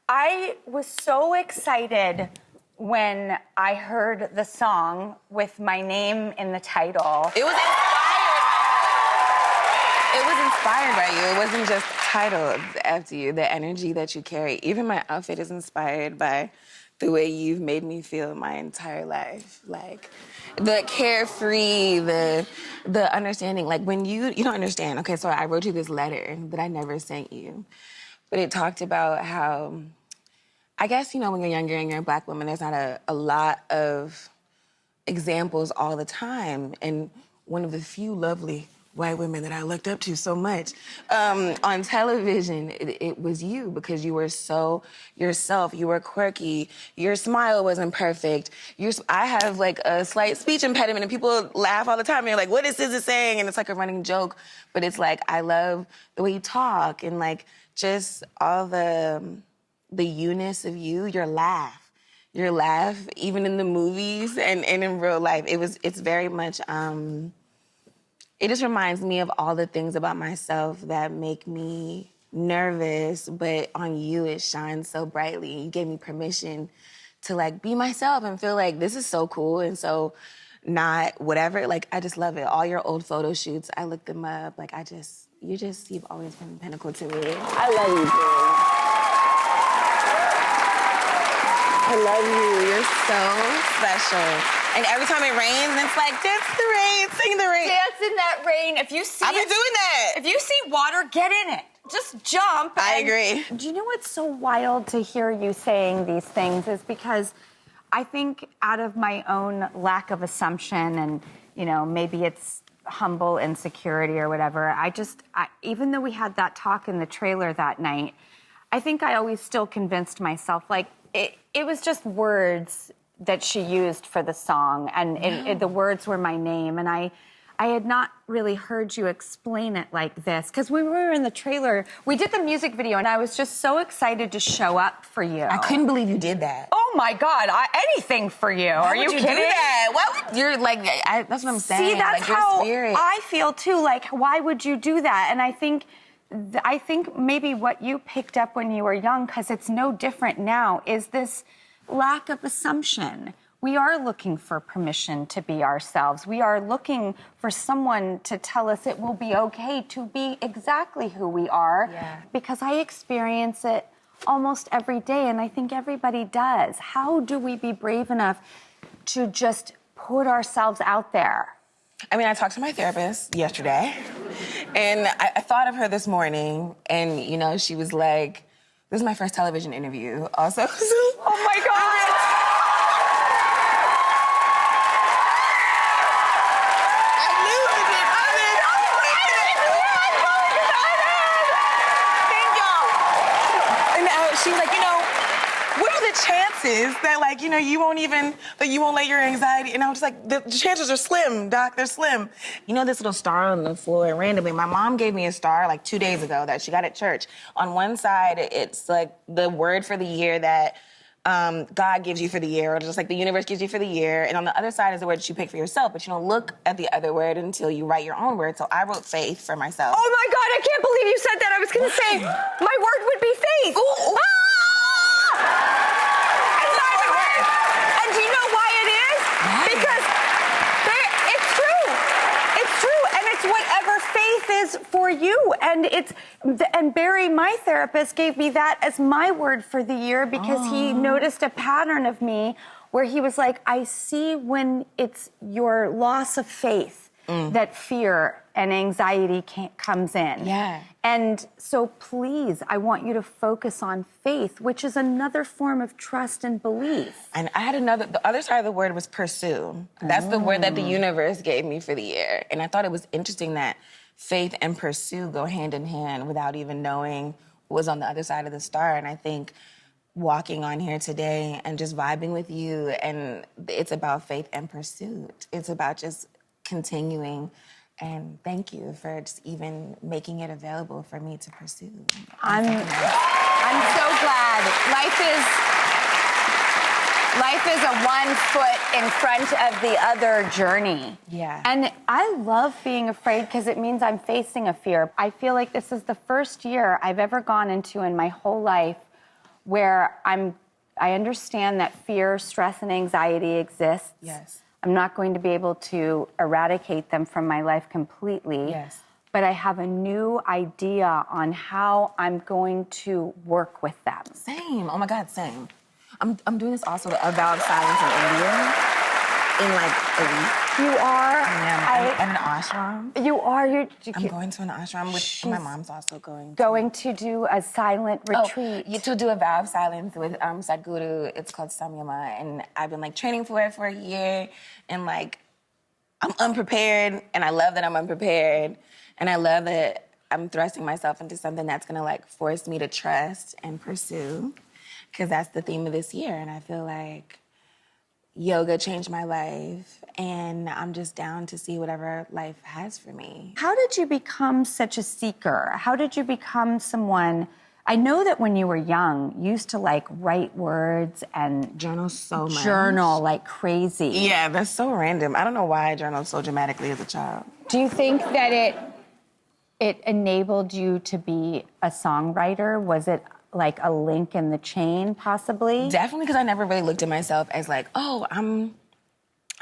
I was so excited when I heard the song with my name in the title. It was inspired by you. It wasn't just titled after you. The energy that you carry. Even my outfit is inspired by the way you've made me feel my entire life. Like, the carefree, the understanding. Like, when you don't understand. Okay, so I wrote you this letter that I never sent you. But it talked about how, I guess, you know, when you're younger and you're a Black woman, there's not a lot of examples all the time. And one of the few lovely white women that I looked up to so much on television, it was you, because you were so yourself. You were quirky. Your smile wasn't perfect. I have like a slight speech impediment and people laugh all the time. And you're like, what is SZA saying? And it's like a running joke. But it's like, I love the way you talk and like just all the you-ness of you, your laugh, even in the movies and in real life. It's very much, it just reminds me of all the things about myself that make me nervous, but on you it shines so brightly. You gave me permission to like be myself and feel like this is so cool and so not whatever. Like, I just love it. All your old photo shoots, I looked them up. Like, you've always been the pinnacle to me. I love you, Drew. I love you. You're so special. And every time it rains, it's like, dance the rain, sing the rain. Dance in that rain. If you see I've been doing that. If you see water, get in it. Just jump. I agree. Do you know what's so wild to hear you saying these things is because I think out of my own lack of assumption and, you know, maybe it's humble insecurity or whatever, even though we had that talk in the trailer that night, I think I always still convinced myself, like, it was just words that she used for the song, and the words were my name, and I had not really heard you explain it like this, because we were in the trailer, we did the music video, and I was just so excited to show up for you. I couldn't believe you did that. Oh my God, anything for you. Why Are you would kidding? Do that? Why would you're like? That's what I'm saying. See, that's like, your how spirit. I feel too. Like, why would you do that? And I think maybe what you picked up when you were young, because it's no different now, is this lack of assumption. We are looking for permission to be ourselves. We are looking for someone to tell us it will be okay to be exactly who we are. Yeah. Because I experience it almost every day, and I think everybody does. How do we be brave enough to just put ourselves out there? I mean, I talked to my therapist yesterday, and I thought of her this morning, and, you know, she was like, this is my first television interview also. Oh my God! I knew it. Thank y'all. And she was like, you know, what are the chances that, like, you know, you won't let your anxiety, and I was just like, the chances are slim, Doc, they're slim. You know this little star on the floor, randomly, my mom gave me a star like 2 days ago that she got at church. On one side, it's like the word for the year that God gives you for the year, or just like the universe gives you for the year. And on the other side is the word that you pick for yourself, but you don't look at the other word until you write your own word. So I wrote faith for myself. Oh my God, I can't believe you said that. I was gonna say, my word would be faith. Ooh. Ah! It's not the word. And do you know why it is? Because it's true. It's true, and it's whatever faith is for you. And Barry, my therapist, gave me that as my word for the year because he noticed a pattern of me where he was like, I see when it's your loss of faith that fear and anxiety comes in. Yeah. And so please, I want you to focus on faith, which is another form of trust and belief. And I had the other side of the word was pursue. That's the word that the universe gave me for the year. And I thought it was interesting that faith and pursue go hand in hand without even knowing what was on the other side of the star. And I think walking on here today and just vibing with you, and it's about faith and pursuit. It's about just continuing. And thank you for just even making it available for me to pursue. I'm so glad. Life is a one foot in front of the other journey. Yeah. And I love being afraid because it means I'm facing a fear. I feel like this is the first year I've ever gone into in my whole life where I understand that fear, stress, and anxiety exists. Yes. I'm not going to be able to eradicate them from my life completely. Yes. But I have a new idea on how I'm going to work with them. Same. Oh my God, same. I'm doing this also, a vow of silence in India in like a week. You are? I am at an ashram. You are? I'm going to an ashram, which my mom's also going to. Going to do a silent retreat. Oh, to do a vow of silence with Sadhguru. It's called Samyama, and I've been like training for it for a year, and like I'm unprepared, and I love that I'm unprepared, and I love that I'm thrusting myself into something that's gonna like force me to trust and pursue, because that's the theme of this year, and I feel like yoga changed my life, and I'm just down to see whatever life has for me. How did you become such a seeker? How did you become someone? I know that when you were young, you used to like write words and Journal so much. Journal like crazy. Yeah, that's so random. I don't know why I journaled so dramatically as a child. Do you think that it enabled you to be a songwriter? Was it like a link in the chain, possibly? Definitely, because I never really looked at myself as like, oh, I'm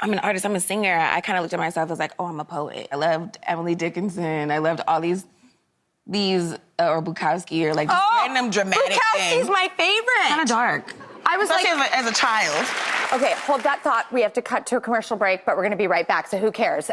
an artist, I'm a singer. I kind of looked at myself as like, oh, I'm a poet. I loved Emily Dickinson. I loved all these or Bukowski, or like just random dramatic things. Bukowski's my favorite. Kind of dark. I was especially like, as a child. Okay, hold that thought. We have to cut to a commercial break, but we're going to be right back, so who cares?